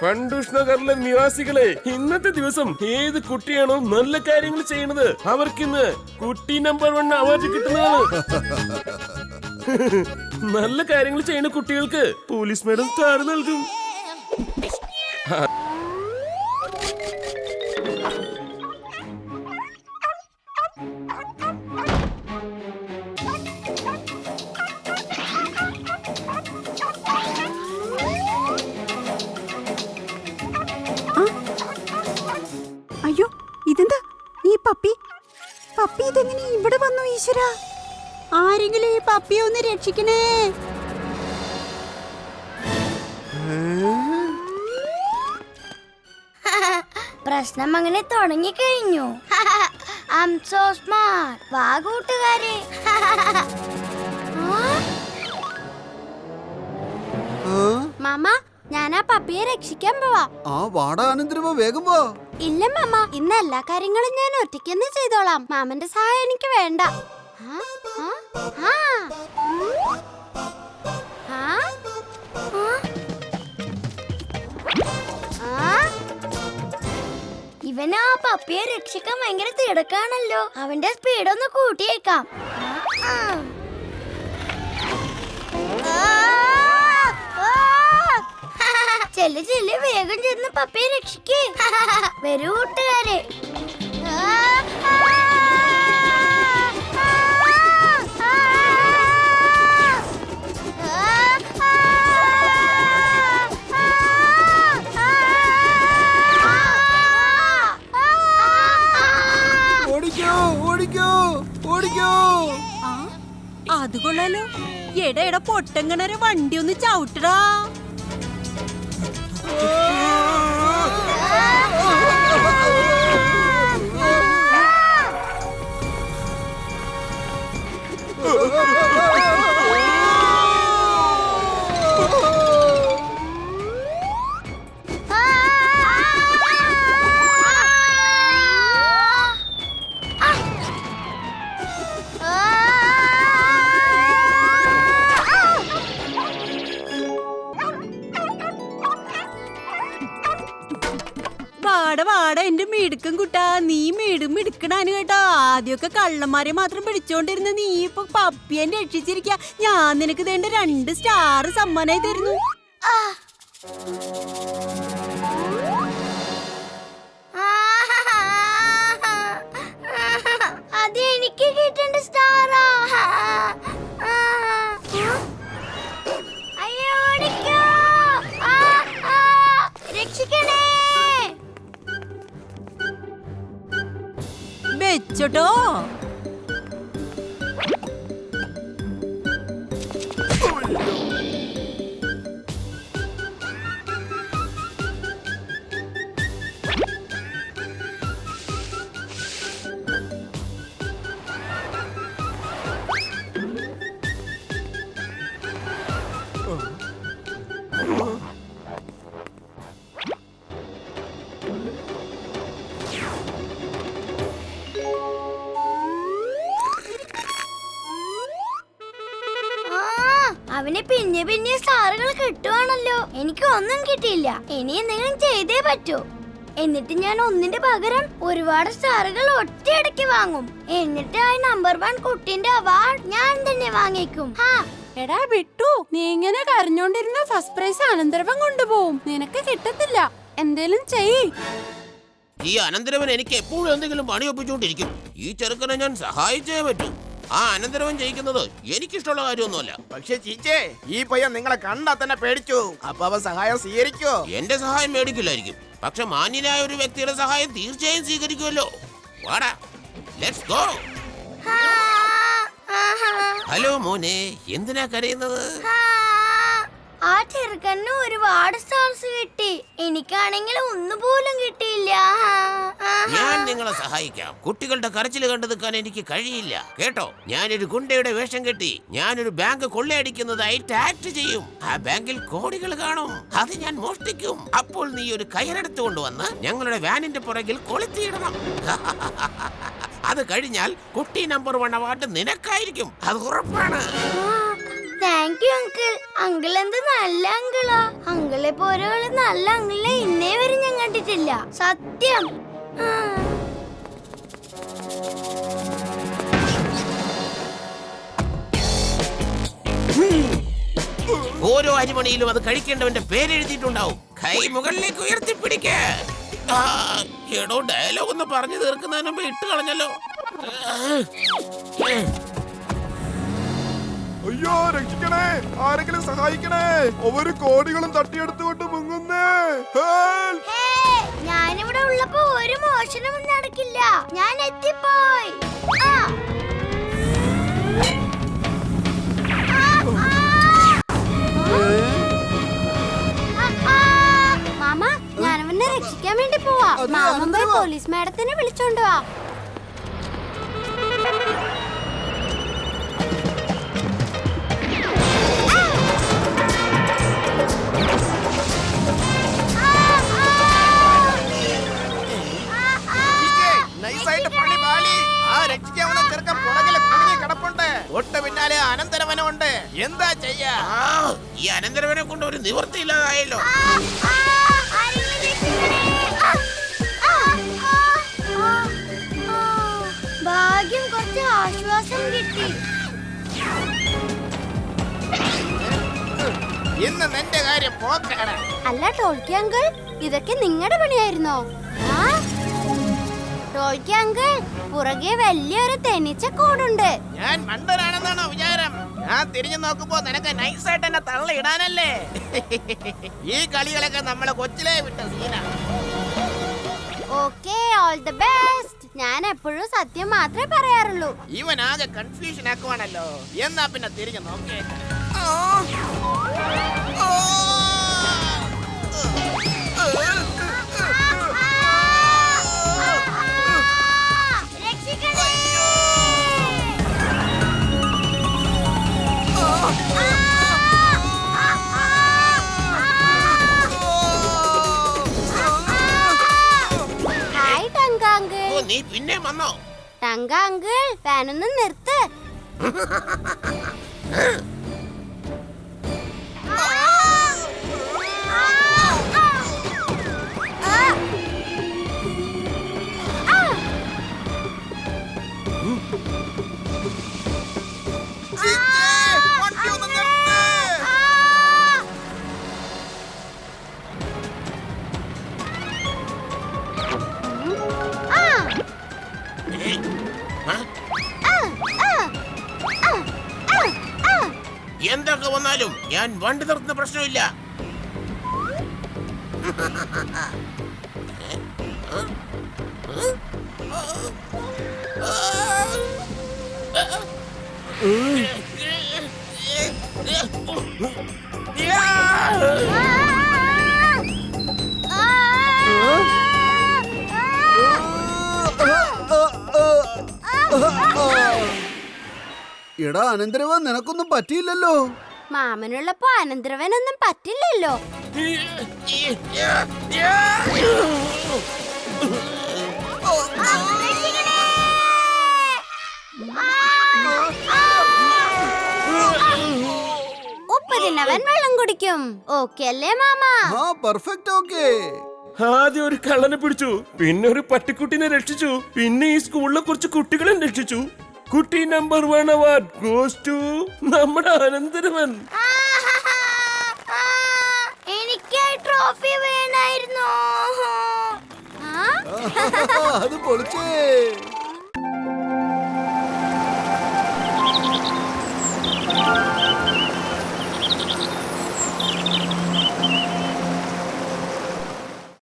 ഫണ്ടൂഷ് നഗറിലെ നിവാസികളെ, ഇന്നത്തെ ദിവസം ഏത് കുട്ടിയാണോ നല്ല കാര്യങ്ങൾ ചെയ്യുന്നത് അവർക്കിന്ന് കുട്ടി നമ്പർ 1 അവാർഡ് കിട്ടുന്നതാണ്. നല്ല കാര്യങ്ങൾ ചെയ്യുന്ന കുട്ടികൾക്ക് പോലീസ് മേഡം സ്റ്റാർ നൽകും. അയ്യോ, ഇതെന്താ ഈ പപ്പി ഇതെങ്ങനെ ഇവിടെ വന്നു? ഈശ്വര, ആരെങ്കിലും ഈ പപ്പിയെ ഒന്ന് രക്ഷിക്കണേ. പ്രശ്നം അങ്ങനെ തുടങ്ങിക്കഴിഞ്ഞു. I am so smart. വാ കൂട്ടുകാരെ. മാമ, ഞാൻ ആ പപ്പിയെ രക്ഷിക്കാൻ പോവാ. ആ വാടാ അനന്തരവ, വേഗം വാ. ഇല്ല മാമ, ഇന്ന് എല്ലാ കാര്യങ്ങളും ഞാൻ ഒറ്റയ്ക്ക് ചെയ്തോളാം. മാമന്റെ സഹായം എനിക്ക് വേണ്ട. ഇവന് ആ പപ്പിയെ രക്ഷിക്കാൻ ഭയങ്കര തിടക്കാണല്ലോ. അവന്റെ സ്പീഡ് ഒന്ന് കൂട്ടിയേക്കാം. ചെല്ല് വേഗം ചെന്ന് പപ്പിയെ രക്ഷിക്കേ. വരൂ കൂട്ടുകാരെ. അത് കൊള്ളാലോ. എടാ പൊട്ടങ്ങണരെ വണ്ടി ഒന്ന് ചവിട്ടടാ. വാട എന്റെ മിടുക്കും കുട്ടാ, നീ മിടുക്കണാന് കേട്ടോ. ആദ്യമൊക്കെ കള്ളന്മാരെ മാത്രം പിടിച്ചോണ്ടിരുന്ന നീ ഇപ്പൊ പപ്പിയെ രക്ഷിച്ചിരിക്ക. ഞാൻ നിനക്ക് വേണ്ട 2 സ്റ്റാർ സമ്മാനായി തരുന്നു. അത് എനിക്ക് കിട്ടേണ്ട സ്റ്റാറാ. അയ്യോ, രക്ഷിക്കണേ. വെച്ചോട്ടോ. അവന് പിന്നെ സ്റ്റാറുകൾ കിട്ടുവാണല്ലോ. എനിക്ക് ഒന്നും കിട്ടിയില്ല. ഇനി എന്തെങ്കിലും ചെയ്തേ പറ്റൂ. എന്നിട്ട് ഞാൻ ഒന്നിന്റെ പകരം ഒരുപാട് സ്റ്റാറുകൾ ഒറ്റയടിക്ക് വാങ്ങും. എന്നിട്ട് ആ നമ്പർ 1 കുട്ടിന്റെ അവാർഡ് ഞാൻ തന്നെ വാങ്ങിക്കും. എടാ വിട്ടു, നീ ഇങ്ങനെ കരഞ്ഞോണ്ടിരുന്ന ഫസ്റ്റ് പ്രൈസ് അനന്തരവൻ കൊണ്ടുപോകും. നിനക്ക് കിട്ടത്തില്ല. എന്തേലും ചെയ്യ്. ഈ അനന്തരവൻ എനിക്ക് എപ്പോഴും എന്തെങ്കിലും പണി ഒപ്പിച്ചുകൊണ്ടിരിക്കും. ഈ ചെറുക്കനെ ഞാൻ സഹായിച്ചേ പറ്റൂ. ആ അനന്തരവൻ ജയിക്കുന്നത് എനിക്കിഷ്ടമുള്ള കാര്യമൊന്നുമല്ല. പക്ഷെ ചീച്ചേ, ഈ പയ്യൻ നിങ്ങളെ കണ്ടാ തന്നെ പേടിച്ചു. അപ്പൊ അവൻ സഹായം സ്വീകരിക്കോ? എന്റെ സഹായം മേടിക്കില്ലായിരിക്കും, പക്ഷെ മാന്യനായ ഒരു വ്യക്തിയുടെ സഹായം തീർച്ചയായും സ്വീകരിക്കുമല്ലോ. വാടാ, ലെറ്റ്സ് ഗോ. ഹലോ മോനെ, എന്തിനാ കരയുന്നത്? ആ ചെറുക്കന് ഒരുപാട് സ്റ്റാർസ് കിട്ടി. എനിക്കാണെങ്കിൽ ഒന്നുപോലും കിട്ടിയില്ല. ഞാൻ നിങ്ങളെ സഹായിക്കാം. കുട്ടികളുടെ കരച്ചിൽ കണ്ടു നിൽക്കാൻ എനിക്ക് കഴിയില്ല കേട്ടോ. ഞാനൊരു ഗുണ്ടയുടെ വേഷം കെട്ടി ഞാനൊരു ബാങ്ക് കൊള്ളയടിക്കുന്നതായിട്ട് ആക്ട് ചെയ്യും. ആ ബാങ്കിൽ കോടികൾ കാണും. അത് ഞാൻ മോഷ്ടിക്കും. അപ്പോൾ നീ ഒരു കയറെടുത്ത് കൊണ്ടുവന്ന് ഞങ്ങളുടെ വാനിന്റെ പുറകിൽ കൊളുത്തിയിടണം. അത് കഴിഞ്ഞാൽ കുട്ടി നമ്പർ 1 അവാർഡ് നിനക്കായിരിക്കും. അത് ഉറപ്പാണ്. Thank you uncle. അങ്കിൾ എന്ത് നല്ല അങ്കിളാ. അങ്കിളെ പോലെയുള്ള നല്ല അങ്കിളിനെ ഇന്നേ വരെ ഞാൻ കണ്ടിട്ടില്ല. സത്യം. ഓരോ അരിമണിയിലും അത് കഴിക്കേണ്ടവന്റെ പേരെഴുതിയിട്ടുണ്ടാവും. കൈ മുകളിലേക്ക് ഉയർത്തിപ്പിടിക്ക. എടോ, ഡയലോഗ് ഒന്ന് പറഞ്ഞു തീർക്കുന്നതിന് മുമ്പ് ഇട്ട് കളഞ്ഞല്ലോ. അയ്യോ, രക്ഷിക്കണേ, ആരെങ്കിലും സഹായിക്കണേ, അവര് കോടികളും തട്ടിയെടുത്തുകൊണ്ട് മുങ്ങുന്നേ. ഞാനിവിടെ ഉള്ളപ്പോ ഒരു മോഷണവും നടക്കില്ല. ഞാൻ എത്തിപ്പോയി. മാമ, ഞാനവനെ രക്ഷിക്കാൻ വേണ്ടി പോവാ. മാമൻ പോയി പോലീസ് മാഡത്തിനെ വിളിച്ചോണ്ട് വാ. നൈസായിട്ട് പണി പാളി. ആ രക്ഷിക്കാവുന്ന ചെറുക്കൻ പുറകിലെ കുടുങ്ങി കിടപ്പുണ്ട്. തൊട്ട് പിന്നാലെ അനന്തരവനുണ്ട്. എന്താ ചെയ്യാ? ഈ അനന്തരവനെ കൊണ്ട് ഒരു നിവൃത്തിയില്ലാതായല്ലോ. ഭാഗ്യം, കുറച്ച് ആശ്വാസം കിട്ടി. ഇന്ന് നിന്റെ കാര്യം പോക്കാണ്. അല്ല ടോൾക്കി അങ്കിൾ, ഇതൊക്കെ നിങ്ങളുടെ പണിയായിരുന്നോ? ടോൾക്കി അങ്കിൾ, പുറകെ വലിയൊരു തെന്നിച്ച കൂടുണ്ട്. ഞാൻ മണ്ടനാണെന്നാണോ വിചാരം? ഞാൻ തിരിഞ്ഞു നോക്കുമ്പോ നിനക്ക് നൈസായിട്ട് എന്നെ തള്ളിയിടാനല്ലേ? ഈ കളികളൊക്കെ നമ്മളെ കൊച്ചിലേ വിട്ട സീനാണ്. Okay, all the best. ഞാൻ എപ്പോഴും സത്യം മാത്രമേ പറയാറുള്ളൂ. ഇവൻ ആകെ കൺഫ്യൂഷൻ ആക്കുവാണല്ലോ. എന്നാ പിന്നെ തിരിഞ്ഞു നോക്കേ. Hi ടങ്ക uncle. ഓ, നീ പിന്നെ വന്നോ? ടങ്ക അങ്കിൾ, ഫാനൊന്ന് നിർത്ത്. എന്തൊക്കെ വന്നാലും ഞാൻ വണ്ടി നിർത്തുന്ന പ്രശ്നമില്ല. എടാ അനന്തരവൻ, നിനക്കൊന്നും പറ്റിയില്ലല്ലോ. മാമനുള്ളപ്പോ അനന്തരവനൊന്നും പറ്റില്ലല്ലോ. ഉപ്പ് തിന്നവൻ വെള്ളം കുടിക്കും. ഓക്കെ അല്ലേ മാമ? ആ പെർഫെക്റ്റ്. ഓക്കേ. ആദ്യം ഒരു കള്ളനെ പിടിച്ചു, പിന്നെ ഒരു പട്ടിക്കുട്ടിനെ രക്ഷിച്ചു, പിന്നെ ഈ സ്കൂളിലെ കുറച്ച് കുട്ടികളെ രക്ഷിച്ചു. കുട്ടി നമ്പർ 1 അവാർഡ് ഗോസ് ടു നമ്മുടെ അനന്തരവൻ. എനിക്ക് ട്രോഫി വേണമായിരുന്നു. അത് പൊളിച്ചേ.